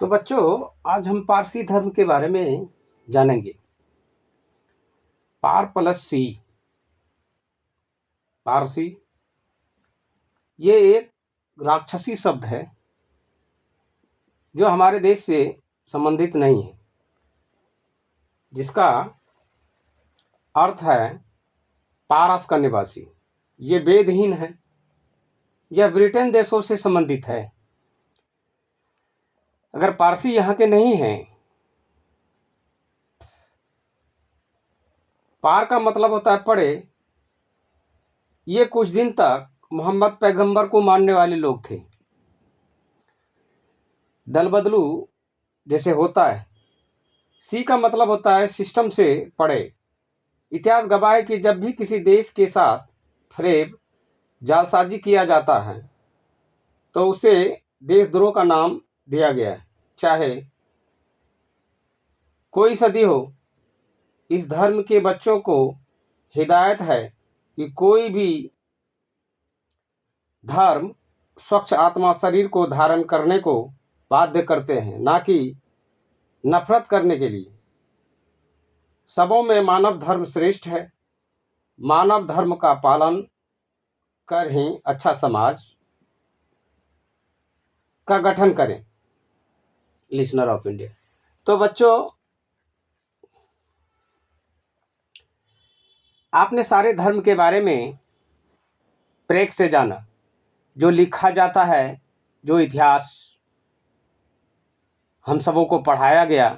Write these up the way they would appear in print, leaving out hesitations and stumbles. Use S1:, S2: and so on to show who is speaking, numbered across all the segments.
S1: तो बच्चों, आज हम पारसी धर्म के बारे में जानेंगे। पार प्लस सी, पारसी, ये एक राक्षसी शब्द है जो हमारे देश से संबंधित नहीं है, जिसका अर्थ है पारस का निवासी। ये वेदहीन है। यह ब्रिटेन देशों से संबंधित है। अगर पारसी यहाँ के नहीं हैं, पार का मतलब होता है पढ़े। ये कुछ दिन तक मोहम्मद पैगंबर को मानने वाले लोग थे। दल बदलू जैसे होता है। सी का मतलब होता है सिस्टम से पढ़े। इतिहास गवाह है कि जब भी किसी देश के साथ फरेब जालसाजी किया जाता है तो उसे देशद्रोह का नाम दिया गया है, चाहे कोई सदी हो। इस धर्म के बच्चों को हिदायत है कि कोई भी धर्म स्वच्छ आत्मा शरीर को धारण करने को बाध्य करते हैं, ना कि नफरत करने के लिए। सबों में मानव धर्म श्रेष्ठ है। मानव धर्म का पालन कर ही अच्छा समाज का गठन करें। Listener of India. तो बच्चों, आपने सारे धर्म के बारे में प्रेक से जाना। जो लिखा जाता है, जो इतिहास हम सबों को पढ़ाया गया,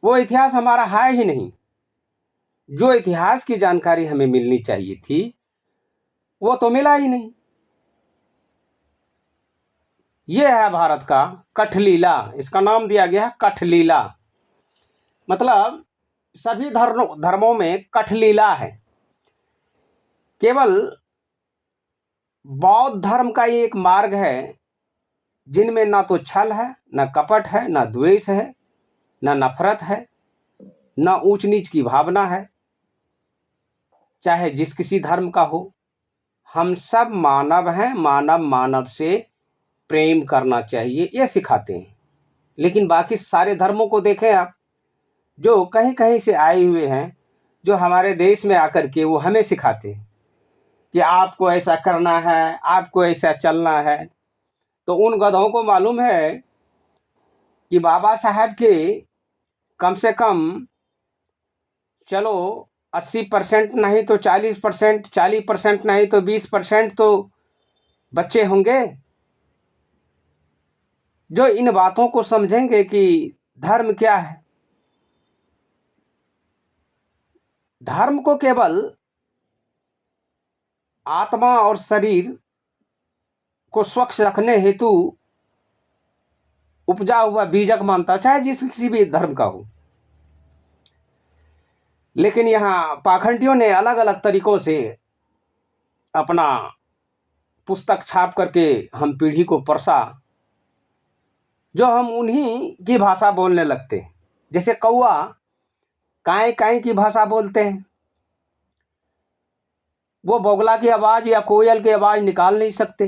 S1: वो इतिहास हमारा है ही नहीं। जो इतिहास की जानकारी हमें मिलनी चाहिए थी वो तो मिला ही नहीं। ये है भारत का कठलीला। इसका नाम दिया गया है कठलीला। मतलब सभी धर्मों में कठलीला है। केवल बौद्ध धर्म का ही एक मार्ग है जिनमें ना तो छल है, ना कपट है, ना द्वेष है, ना नफरत है, ना ऊंच नीच की भावना है। चाहे जिस किसी धर्म का हो, हम सब मानव हैं। मानव मानव से प्रेम करना चाहिए, ये सिखाते हैं। लेकिन बाकी सारे धर्मों को देखें आप, जो कहीं कहीं से आए हुए हैं, जो हमारे देश में आकर के वो हमें सिखाते हैं कि आपको ऐसा करना है, आपको ऐसा चलना है। तो उन गधों को मालूम है कि बाबा साहब के कम से कम चलो 80% नहीं तो 40%, 40% नहीं तो 20% तो बच्चे होंगे जो इन बातों को समझेंगे कि धर्म क्या है। धर्म को केवल आत्मा और शरीर को स्वच्छ रखने हेतु उपजा हुआ बीजक मानता, चाहे जिस किसी भी धर्म का हो। लेकिन यहाँ पाखंडियों ने अलग अलग तरीकों से अपना पुस्तक छाप करके हम पीढ़ी को परसा, जो हम उन्हीं की भाषा बोलने लगते हैं। जैसे कौवा काई काई की भाषा बोलते हैं, वो बोगला की आवाज या कोयल की आवाज निकाल नहीं सकते।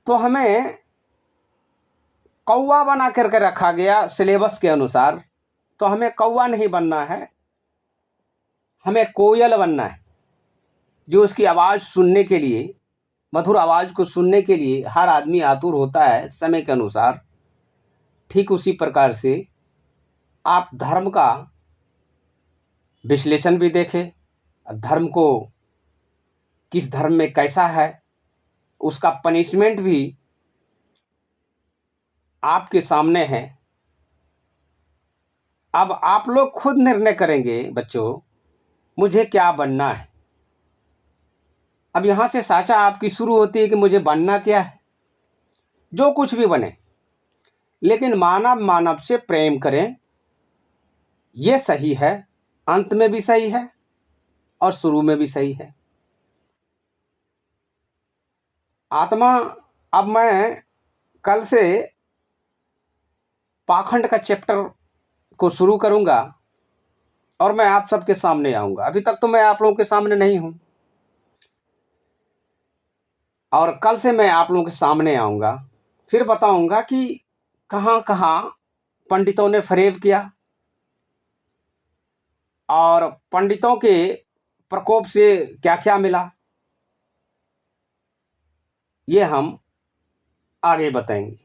S1: तो हमें कौवा बना करके रखा गया सिलेबस के अनुसार। तो हमें कौवा नहीं बनना है, हमें कोयल बनना है, जो उसकी आवाज सुनने के लिए, मधुर आवाज को सुनने के लिए हर आदमी आतुर होता है समय के अनुसार। ठीक उसी प्रकार से आप धर्म का विश्लेषण भी देखें। धर्म को किस धर्म में कैसा है, उसका पनिशमेंट भी आपके सामने है। अब आप लोग खुद निर्णय करेंगे बच्चों, मुझे क्या बनना है। अब यहां से साचा आपकी शुरू होती है कि मुझे बनना क्या है। जो कुछ भी बने, लेकिन मानव मानव से प्रेम करें, यह सही है। अंत में भी सही है और शुरू में भी सही है। आत्मा, अब मैं कल से पाखंड का चैप्टर को शुरू करूंगा और मैं आप सबके सामने आऊंगा। अभी तक तो मैं आप लोगों के सामने नहीं हूं, और कल से मैं आप लोगों के सामने आऊंगा। फिर बताऊंगा कि कहाँ कहाँ पंडितों ने फरेब किया और पंडितों के प्रकोप से क्या क्या मिला, ये हम आगे बताएंगे।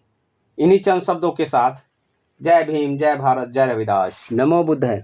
S1: इन्हीं चंद शब्दों के साथ जय भीम, जय भारत, जय रविदास, नमो बुद्ध है।